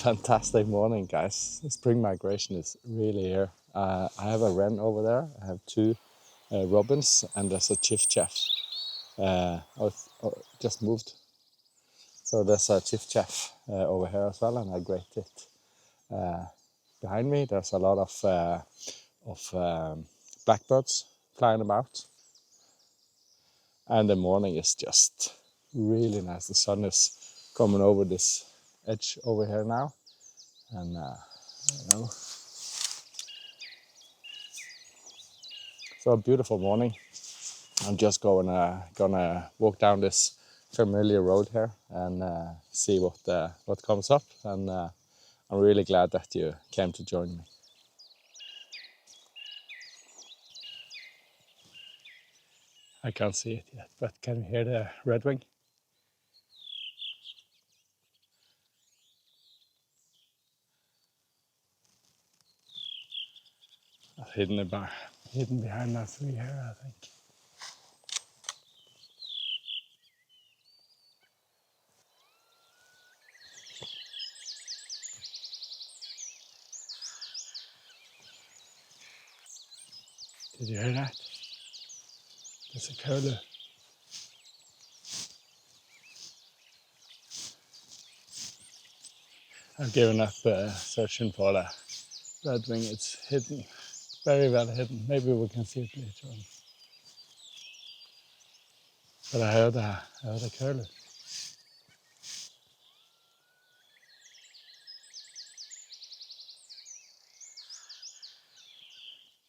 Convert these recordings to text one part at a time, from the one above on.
fantastic morning, guys. Spring migration is really here. I have a wren over there. I have two robins, and there's a chiff-chaff. Just moved. So there's a chiff-chaff over here as well, and a gray tit. Behind me, there's a lot of blackbirds flying about. And the morning is just really nice. The sun is coming over this edge over here now, and so a beautiful morning. I'm just gonna walk down this familiar road here and see what comes up, and I'm really glad that you came to join me. I can't see it yet, but can you hear the redwing? Hidden behind that tree here, I think. Did you hear that? There's a curlew. I've given up searching for the redwing. It's hidden, very well hidden. Maybe we can see it later on. But I heard a curlew.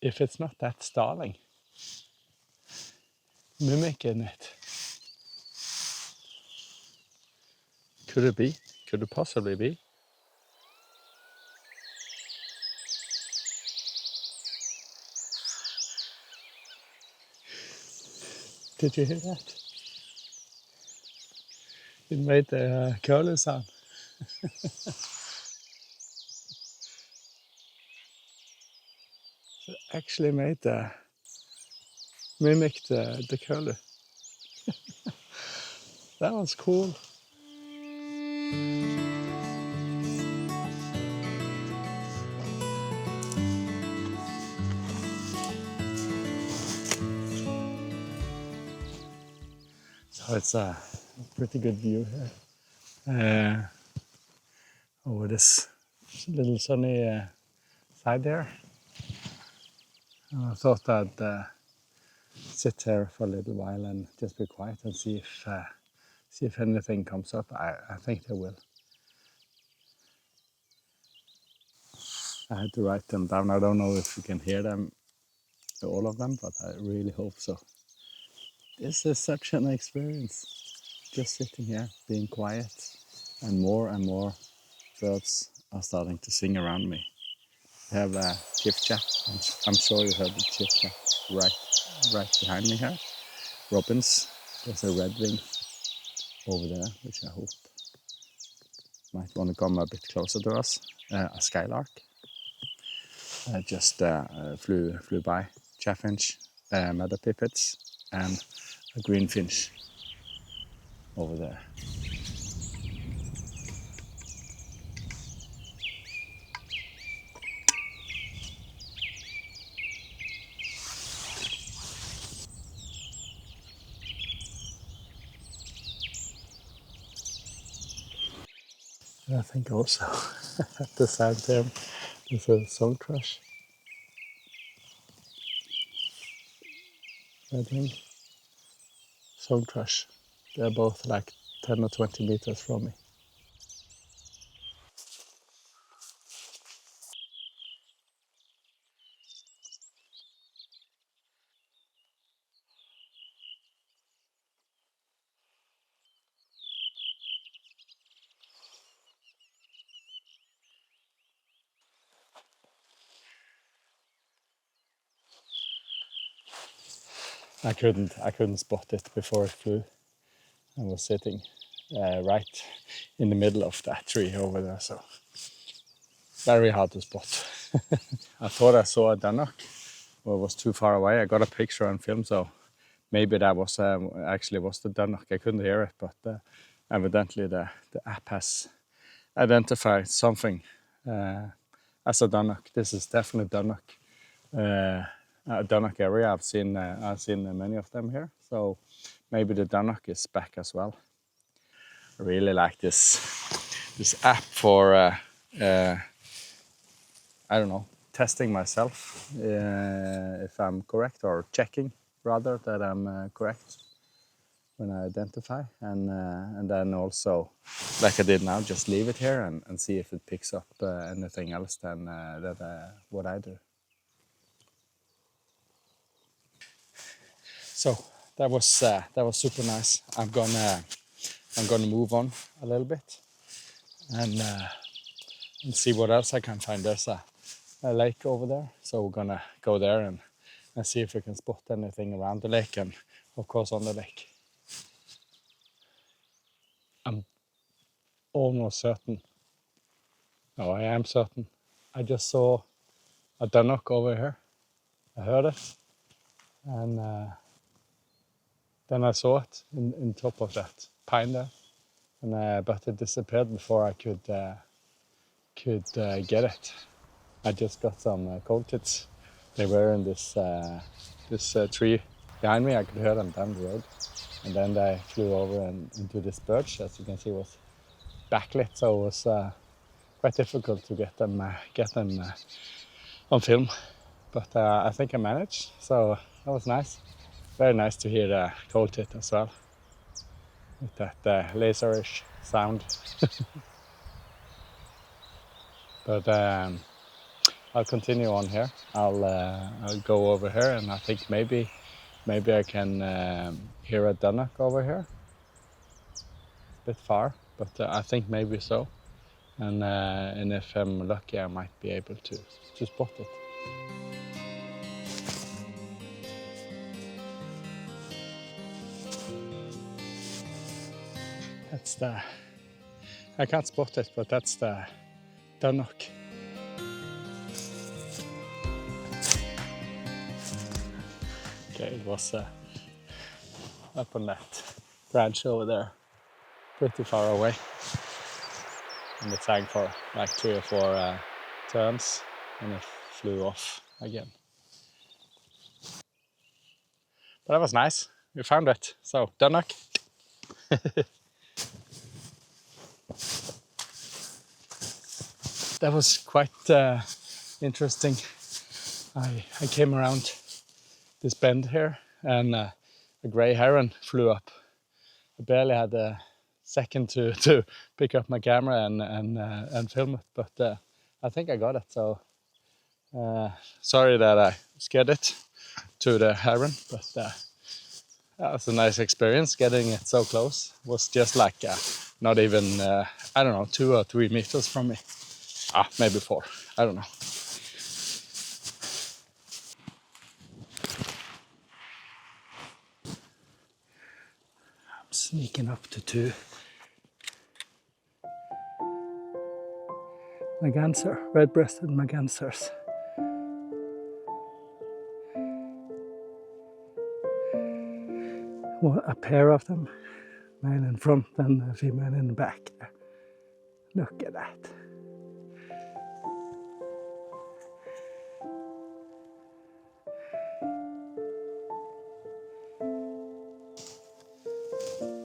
If it's not that starling mimicking it, could it be? Could it possibly be? Did you hear that? It made the curlew sound. It actually mimicked the curlew. That was cool. So it's a pretty good view here over this little sunny side there. And I thought I'd sit here for a little while and just be quiet and see if anything comes up. I think there will. I had to write them down. I don't know if you can hear them, all of them, but I really hope so. This is such an experience. Just sitting here, being quiet, and more birds are starting to sing around me. We have a chiff-chaff. I'm sure you heard the chiff-chaff right behind me here. Robins. There's a redwing over there, which I hope might want to come a bit closer to us. A skylark just flew by. Chaffinch, Meadow Pipits, and a greenfinch over there. I think also at the same time there's a song thrush. I think song thrush. They're both like 10 or 20 meters from me. I couldn't spot it before it flew. I was sitting right in the middle of that tree over there, so very hard to spot. I thought I saw a dunnock, but it was too far away. I got a picture on film, so maybe that was actually was the dunnock. I couldn't hear it, but evidently the app has identify something as a dunnock. This is definitely dunnock. A dunnock area. I've seen many of them here, so maybe the dunnock is back as well. I really like this app for I don't know, testing myself if I'm correct, or checking rather that I'm correct when I identify, and then also, like I did now, just leave it here and see if it picks up anything else than what I do. So that was super nice. I'm gonna move on a little bit and see what else I can find. There's a lake over there, so we're gonna go there and see if we can spot anything around the lake and of course on the lake. I'm almost certain. No, I am certain. I just saw a dunnock over here. I heard it, and then I saw it in top of that pine there, and but it disappeared before I could get it. I just got some cold tits. They were in this tree behind me. I could hear them down the road, and then they flew over and into this birch. As you can see, was backlit, so it was quite difficult to get them on film. But I think I managed, so that was nice. Very nice to hear the cold tit as well, with that laserish sound. But I'll continue on here. I'll go over here, and I think maybe I can hear a dunnock over here. A bit far, but I think maybe so. And if I'm lucky, I might be able to spot it. That's I can't spot it, but that's the dunnock. Okay, it was up on that branch over there, pretty far away. And it sang for like 3 or 4 turns, and it flew off again. But that was nice. We found it. So, dunnock. That was quite interesting. I came around this bend here, and a gray heron flew up. I barely had a second to pick up my camera and film it, but I think I got it. So sorry that I scared it to the heron, but that was a nice experience getting it so close. It was just like not even I don't know, 2 or 3 meters from me. Maybe 4. I don't know. I'm sneaking up to 2 Merganser, red-breasted Mergansers. Well, a pair of them, male in front and a female in the back. Look at that.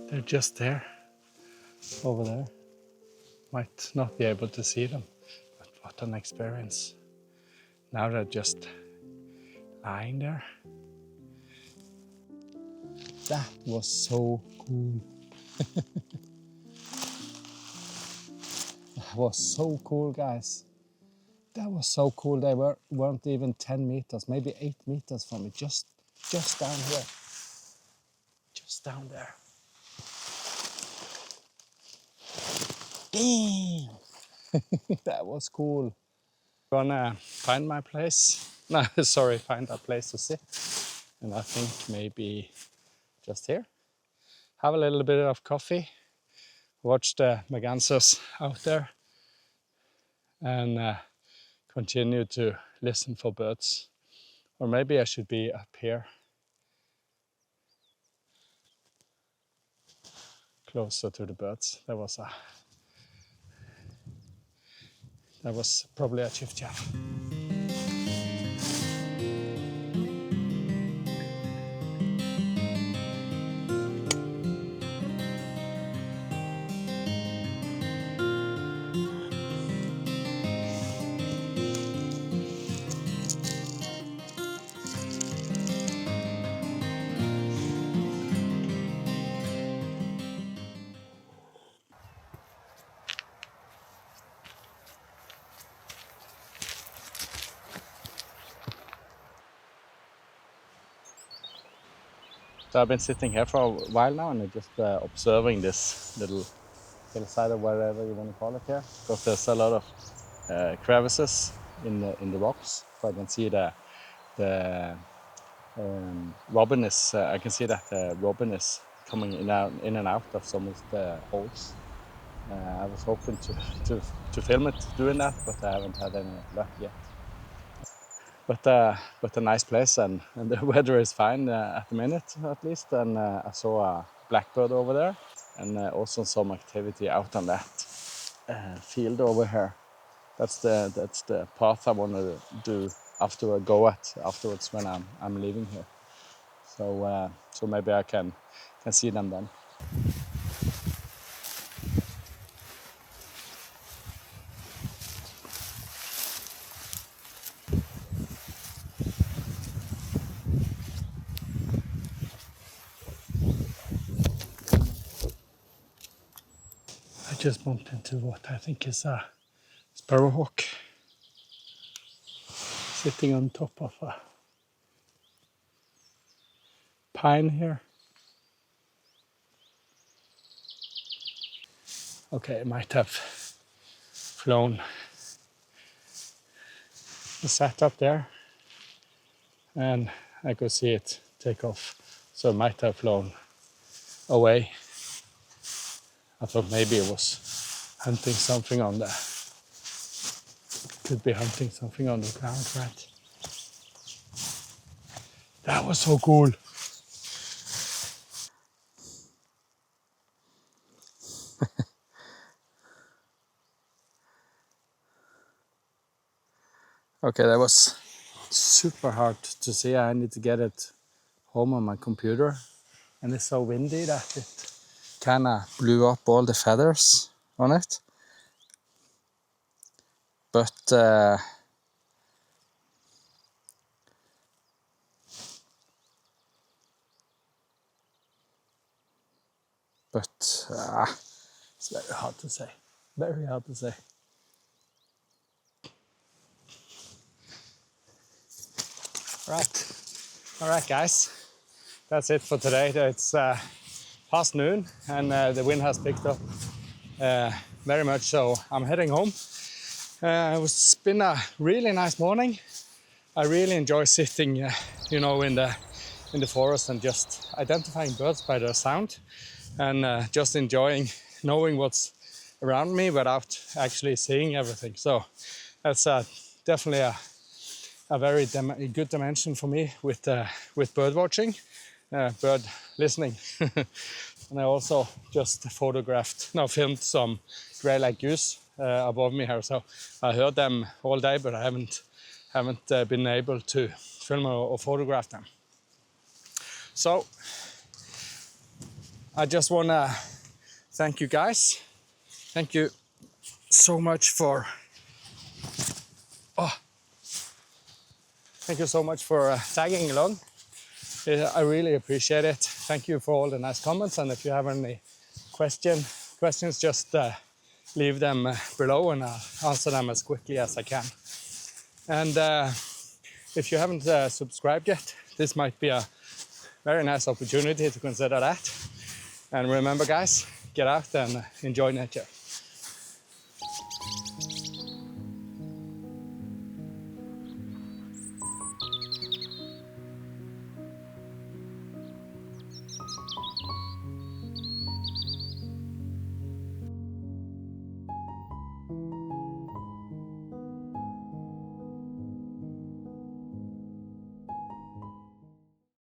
They're just there, over there. Might not be able to see them, but what an experience. Now they're just lying there. That was so cool. That was so cool, guys. That was so cool. They weren't even 10 meters, maybe 8 meters from me, just down here. Just down there. Damn! That was cool. Gonna find my place. No, sorry, find a place to sit. And I think maybe just here. Have a little bit of coffee. Watch the Mergansers out there. And continue to listen for birds. Or maybe I should be up here, closer to the birds. There was That was probably a chiff chaff. So I've been sitting here for a while now and just observing this little hillside or whatever you want to call it here, because there's a lot of crevices in the rocks. So I can see the robin is. I can see that the robin is coming in and out of some of the holes. I was hoping to film it doing that, but I haven't had any luck yet. But a nice place, and the weather is fine at the minute at least. And I saw a blackbird over there, and also some activity out on that field over here. That's the path I want to do afterwards when I'm leaving here. So maybe I can see them then. I just bumped into what I think is a sparrowhawk sitting on top of a pine here. Okay, it might have flown. It sat up there and I could see it take off. So it might have flown away. I thought maybe it was hunting something on the, could be hunting something on the ground, right? That was so cool. Okay, that was super hard to see. I need to get it home on my computer. And it's so windy that it kind of blew up all the feathers on it. But it's very hard to say. Very hard to say. All right, guys. That's it for today. It's past noon and the wind has picked up very much, so I'm heading home. It's been a really nice morning. I really enjoy sitting, in the forest and just identifying birds by their sound, and just enjoying knowing what's around me without actually seeing everything. So that's definitely a very good dimension for me with bird watching, bird listening. And I also just filmed some gray-leg goose above me here. So I heard them all day, but I haven't been able to film or photograph them. So I just want to thank you guys. Thank you so much for tagging along. I really appreciate it. Thank you for all the nice comments, and if you have any questions, just leave them below and I'll answer them as quickly as I can. And if you haven't subscribed yet, this might be a very nice opportunity to consider that. And remember, guys, get out and enjoy nature.